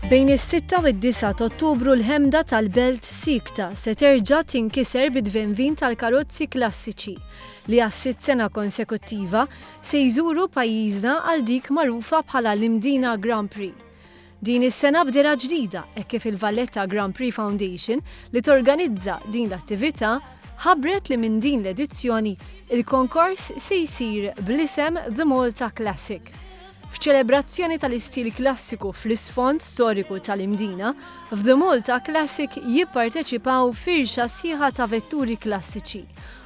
Bejn is-6 u d-9 ta' Ottubru l-ħemda tal-Belt Sikta se terġa' tinkiser bid-dvenvin tal-karozzi klassiċi li għas-6 sena konsekuttiva se jżuru pajjiżna għal dik magħrufa bħala l-Imdina Grand Prix. Din is-sena bdera ġdida hekk kif il-Valletta Grand Prix Foundation li torganizza din l-attività ħabbret li minn din l-edizzjoni il-konkors se jsir bl-isem The Malta Classic. F'ċelebrazzjoni tal-istil klassiku fl-isfond storiku tal-Imdina, f'The Malta Classic jipparteċipaw firxa sieħa ta' vetturi klassiċi,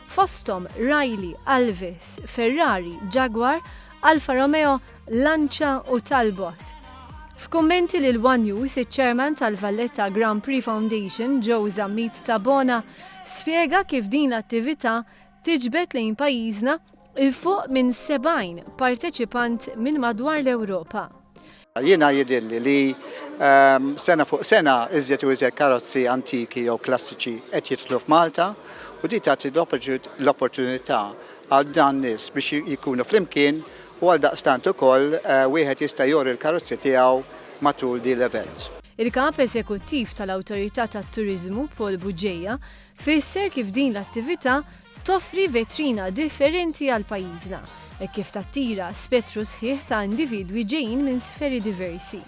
fosthom Riley, Alvis, Ferrari, Jaguar, Alfa Romeo, Lancia u Talbot. F'kummenti lil One News, iċ-Chairman tal-Valletta Grand Prix Foundation, Joe Zammit Tabona, spjega kif din l-attività tiġbed lejn pajjiżna il-fuq minn 70 parteċipant minn madwar l-Ewropa. Jiena jidilli li sena fuq sena iżjed u iżjed karozzi antiki jew klassiċi qed jidħlu f'Malta u di tagħti l-opportunità għal dan nies biex jkunu flimkien u għal daqstant ukoll wieħed jista' juri l-karozzi tiegħu matul din l-event. Il-kap eżekuttiv tal-Awtorità tat-Turiżmu Paul Buġġejja fisser kif din l-attività toffri vetrina differenti għal pajjiżna e kif tattira spettru sħiħ ta' individwi ġejjin minn sferi diversi.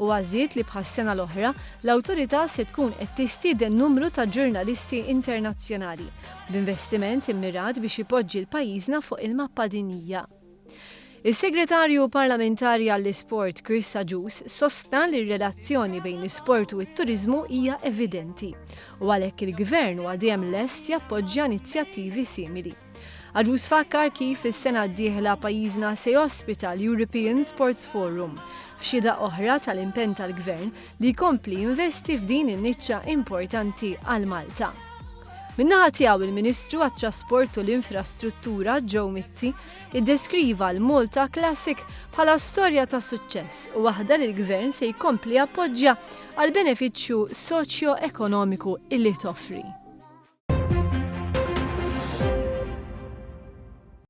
U għażiet li bħas-sena l-oħra l-awtorità se tkun qed tistieden numru ta' ġurnalisti internazzjonali b'investiment immirat biex ipoġġi l-pajjiżna fuq il-mappa dinjija. Is-Segretarju Parlamentari għall-Isport Chris Agius sostna li r-relazzjoni bejn l-isport u t-turiżmu hija evidenti u għalhekk il-Gvern huwa dejjem lest jappoġġja inizjattivi simili. Agius fakkar kif is-sena d-dieħla pajjiżna se jospita l-European Sports Forum f'xhieda oħra tal-impenn tal-Gvern li jkompli jinvesti f'din in-niċċa importanti għal Malta. Min-naħa tiegħu il-Ministru għat-Trasport u l-Infrastruttura Joe Mizzi iddeskriva l-Malta Classic bħala storja ta' suċċess u waħda li l-Gvern se jkompli appoġġja għal benefiċċju soċjo-ekonomiku illi toffri.